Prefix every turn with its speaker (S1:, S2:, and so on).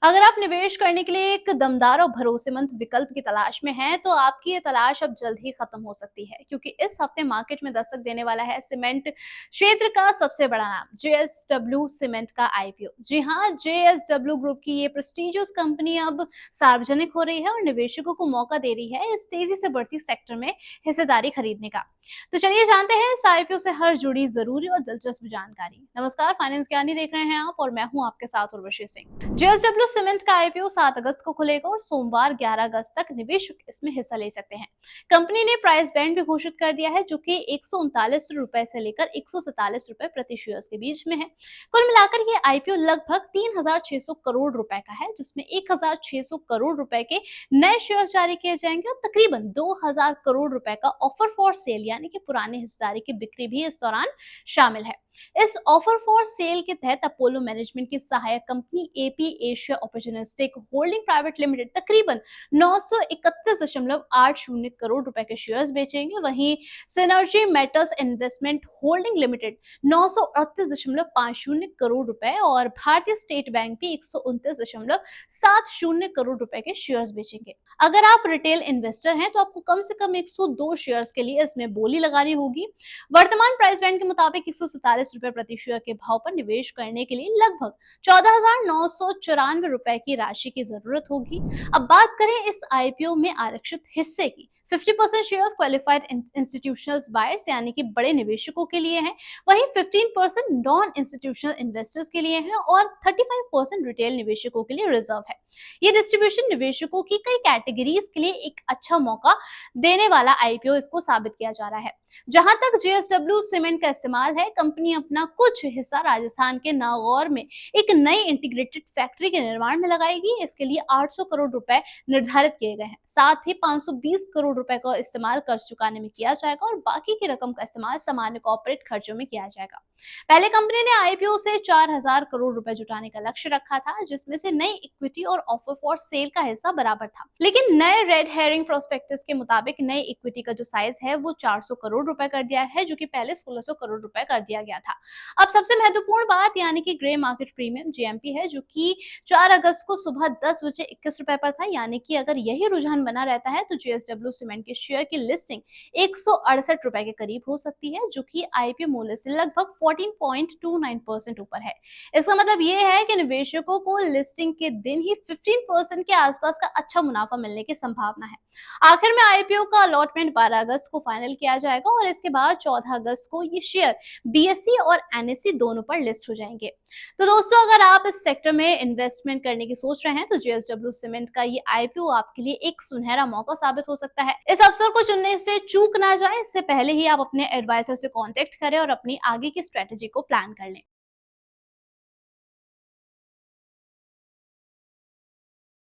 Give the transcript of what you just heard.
S1: अगर आप निवेश करने के लिए एक दमदार और भरोसेमंद विकल्प की तलाश में हैं, तो आपकी ये तलाश अब जल्द ही खत्म हो सकती है, क्योंकि इस हफ्ते मार्केट में दस्तक देने वाला है सीमेंट क्षेत्र का सबसे बड़ा नाम जेएसडब्ल्यू सीमेंट का आईपीओ। जी हाँ, जेएसडब्ल्यू ग्रुप की ये प्रेस्टिजियस कंपनी अब सार्वजनिक हो रही है और निवेशकों को मौका दे रही है इस तेजी से बढ़ती सेक्टर में हिस्सेदारी खरीदने का। तो चलिए जानते हैं इस आईपीओ से हर जुड़ी जरूरी और दिलचस्प जानकारी। नमस्कार, फाइनेंस ज्ञानी देख रहे हैं आप और मैं हूं आपके साथ उर्वशी सिंह। जेएसडब्ल्यू सीमेंट का आईपीओ 7 अगस्त को खुलेगा और सोमवार 11 अगस्त तक निवेशक इसमें हिस्सा ले सकते हैं। कंपनी ने प्राइस बैंड भी घोषित कर दिया है, जो कि ₹139 से लेकर ₹147 प्रति शेयर के बीच में है। कुल मिलाकर ये आईपीओ लगभग 3,600 करोड़ रुपए का है, जिसमें 1,600 करोड़ रुपए के नए शेयर जारी किए जाएंगे और तकरीबन 2,000 करोड़ रुपए का ऑफर फॉर सेल यानी कि पुराने हिस्सेदारी की बिक्री भी इस दौरान शामिल है। इस ऑफर फॉर सेल के तहत अपोलो मैनेजमेंट की सहायक company AP Asia opportunistic holding private limited तकरीबन 931.80 करोड़ रुपए के शेयर्स बेचेंगे। वहीं synergy metals investment holding limited 938.50 crore रुपए और भारतीय स्टेट बैंक भी 129.70 करोड़ रुपए के शेयर्स बेचेंगे। अगर आप रिटेल इन्वेस्टर हैं तो आपको कम से कम 102 शेयर्स के लिए इसमें बोली लगानी होगी। वर्तमान प्राइस बैंड के मुताबिक ₹147 प्रति शेयर के भाव पर निवेश करने के लिए लगभग 14,994 की राशि की जरूरत होगी। अब बात करें इस आईपीओ में आरक्षित हिस्से की। 50% शेयर्स क्वालिफाइड इंस्टीट्यूशनल बायर्स यानी कि बड़े निवेशकों के लिए हैं, वहीं 15% नॉन इंस्टीट्यूशनल इन्वेस्टर्स के लिए हैं और 35% रिटेल निवेशकों के लिए रिजर्व है। ये डिस्ट्रीब्यूशन निवेशकों की कई कैटेगरीज के लिए एक अच्छा मौका देने वाला आईपीओ इसको साबित किया जा रहा है। जहां तक जेएसडब्ल्यू सीमेंट का इस्तेमाल है, कंपनी अपना कुछ हिस्सा राजस्थान के नागौर में एक नई इंटीग्रेटेड फैक्ट्री के निर्माण में लगाएगी। इसके लिए 800 करोड़ रुपए निर्धारित किए गए हैं। साथ ही 520 करोड़ रुपए का इस्तेमाल कर्ज चुकाने में किया जाएगा और बाकी की रकम का इस्तेमाल सामान्य कॉर्पोरेट खर्चों में किया जाएगा। पहले कंपनी ने आईपीओ से 4,000 करोड़ रुपए जुटाने का लक्ष्य रखा था, जिसमें से नई इक्विटी और ऑफर फॉर सेल का हिस्सा बराबर था। लेकिन नए रेड हेरिंग प्रोस्पेक्टस के मुताबिक नई इक्विटी का जो साइज है वो 400 करोड़ रुपए कर दिया है, जो कि पहले 1,600 करोड़ रुपए कर दिया गया था। अब सबसे महत्वपूर्ण बात यानी कि ग्रे मार्केट प्रीमियम जीएमपी है, जो कि 4 अगस्त को सुबह 10 बजे 21 रुपए पर था। यानी कि अगर यही रुझान बना रहता है तो जेएसडब्ल्यू सीमेंट के शेयर की लिस्टिंग 168 रुपए के करीब हो सकती है, जो कि आईपीओ मूल्य से लगभग 14.29% ऊपर है। इसका मतलब ये है कि निवेशकों को लिस्टिंग के दिन ही 15% के आसपास का अच्छा मुनाफा मिलने की संभावना है। आखिर में आईपीओ का अलॉटमेंट 12 अगस्त को फाइनल किया जाएगा और इसके बाद 14 अगस्त को ये शेयर बीएसई और एनएसई दोनों पर लिस्ट हो जाएंगे। तो दोस्तों, अगर आप इस सेक्टर में इन्वेस्टमेंट करने की सोच रहे हैं तो जेएसडब्ल्यू सीमेंट का ये आईपीओ आपके लिए एक सुनहरा मौका साबित हो सकता है। इस अवसर को चुनने से चूक ना जाए, इससे पहले ही आप अपने एडवाइजर से कांटेक्ट करें और अपनी आगे की स्ट्रेटेजी को प्लान कर लें।